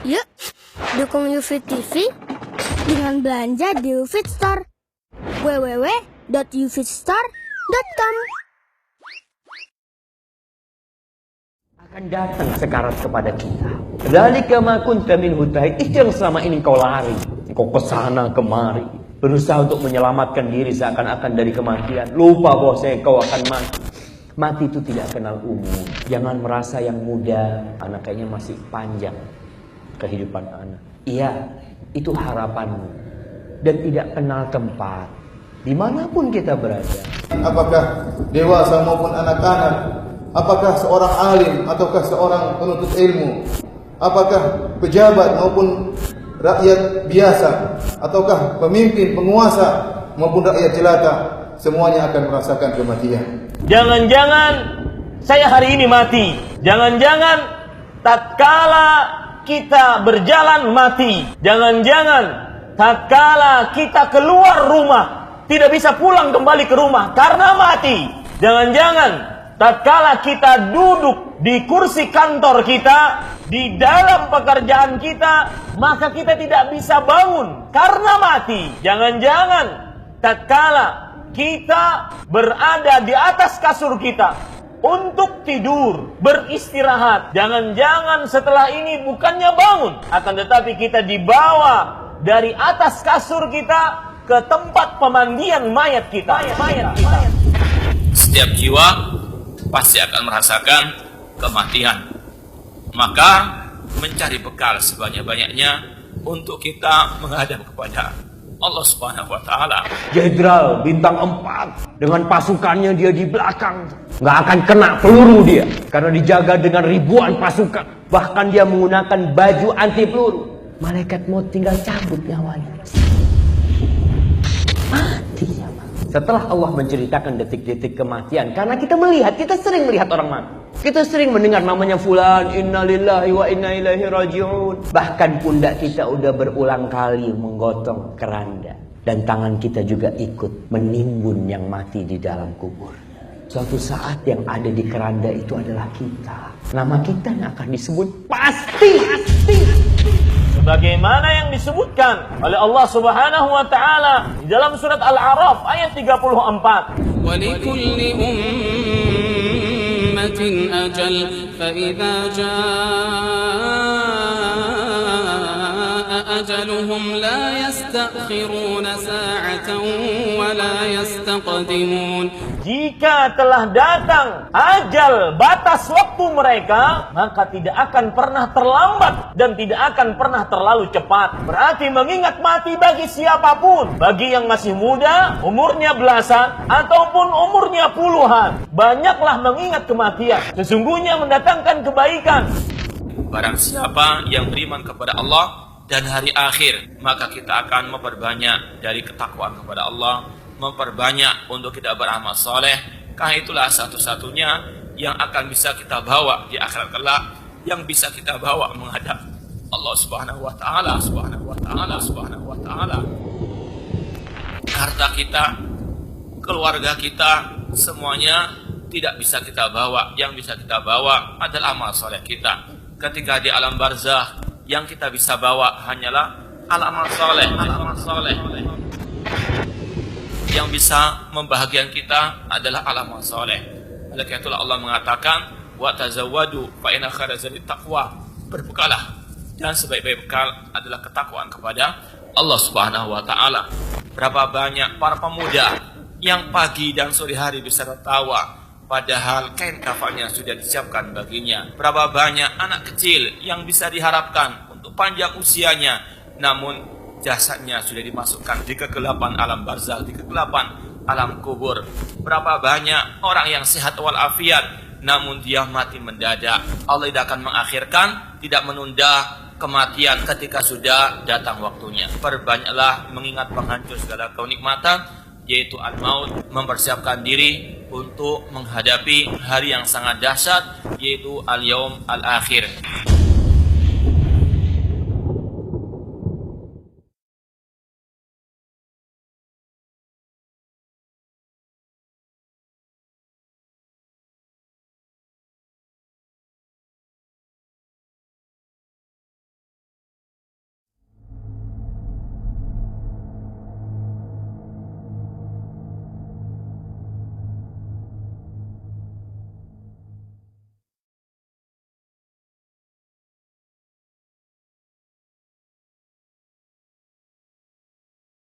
Yuk, dukung UFIT TV dengan belanja di UFIT Store. www.ufitstore.com. Akan datang sekarat kepada kita. Dzalika ma kunta minhu tahid. Itu yang selama ini kau lari. Kau kesana kemari, berusaha untuk menyelamatkan diri seakan-akan dari kematian. Lupa bahwasanya kau akan mati. Mati itu tidak kenal umur. Jangan merasa yang muda, anak kayaknya masih panjang kehidupan anak. Iya, itu harapanmu. Dan tidak kenal tempat. Dimanapun kita berada. Apakah dewasa maupun anak-anak, apakah seorang alim ataukah seorang penuntut ilmu, apakah pejabat maupun rakyat biasa, ataukah pemimpin, penguasa maupun rakyat jelata, semuanya akan merasakan kematian. Jangan-jangan saya hari ini mati. Jangan-jangan tatkala kita berjalan mati. Jangan-jangan tatkala kita keluar rumah tidak bisa pulang kembali ke rumah karena mati. Jangan-jangan tatkala kita duduk di kursi kantor kita, di dalam pekerjaan kita, maka kita tidak bisa bangun karena mati. Jangan-jangan tatkala kita berada di atas kasur kita untuk tidur, beristirahat, jangan-jangan setelah ini bukannya bangun, akan tetapi kita dibawa dari atas kasur kita ke tempat pemandian mayat kita. Setiap jiwa pasti akan merasakan kematian. Maka mencari bekal sebanyak-banyaknya untuk kita menghadap kepada Allah Subhanahu wa Ta'ala. Jenderal bintang 4 dengan pasukannya dia di belakang, nggak akan kena peluru dia karena dijaga dengan ribuan pasukan. Bahkan dia menggunakan baju anti peluru. Malaikat maut tinggal cabut nyawanya, mati. Setelah Allah menceritakan detik-detik kematian, karena kita sering melihat orang mati. Kita sering mendengar namanya fulan, innalillahi wa inna ilaihi raji'un. Bahkan pundak kita udah berulang kali menggotong keranda. Dan tangan kita juga ikut menimbun yang mati di dalam kubur. Suatu saat yang ada di keranda itu adalah kita. Nama kita yang akan disebut pasti. Sebagaimana yang disebutkan oleh Allah Subhanahu wa Ta'ala di dalam surat Al-A'raf ayat 34. وَلِكُلِّ أُمَّةٍ أَجَلٌ فَإِذَا جَاءَ أَجَلُهُمْ لَا يَسْتَأْخِرُونَ سَاعَةً وَلَا يَسْتَقْدِمُونَ. Jika telah datang ajal batas waktu mereka, maka tidak akan pernah terlambat dan tidak akan pernah terlalu cepat. Berarti mengingat mati bagi siapapun, bagi yang masih muda, umurnya belasan, ataupun umurnya puluhan, banyaklah mengingat kematian. Sesungguhnya mendatangkan kebaikan. Barang siapa yang beriman kepada Allah dan hari akhir, maka kita akan memperbanyak dari ketakwaan kepada Allah, memperbanyak untuk kita beramal soleh. Karena itulah satu-satunya yang akan bisa kita bawa di akhirat kelak, yang bisa kita bawa menghadap Allah Subhanahu wa Ta'ala. Harta kita, keluarga kita, semuanya tidak bisa kita bawa. Yang bisa kita bawa adalah amal soleh kita. Ketika di alam barzakh, yang kita bisa bawa hanyalah amal soleh. Yang bisa membahagiakan kita adalah amal soleh. Oleh karena itulah Allah mengatakan, wa tazawwadu fa inna khairaz zadi taqwa. Berbekalah, dan sebaik-baik bekal adalah ketakwaan kepada Allah Subhanahu wa Ta'ala. Berapa banyak para pemuda yang pagi dan sore hari bisa tertawa, padahal kain kafannya sudah disiapkan baginya. Berapa banyak anak kecil yang bisa diharapkan untuk panjang usianya, namun jasadnya sudah dimasukkan di kegelapan alam barzakh, di kegelapan alam kubur. Berapa banyak orang yang sehat walafiat, namun dia mati mendadak. Allah tidak akan mengakhirkan, tidak menunda kematian ketika sudah datang waktunya. Perbanyaklah mengingat penghancur segala kenikmatan, yaitu al-maut, mempersiapkan diri untuk menghadapi hari yang sangat dahsyat, yaitu al-yaum al-akhir.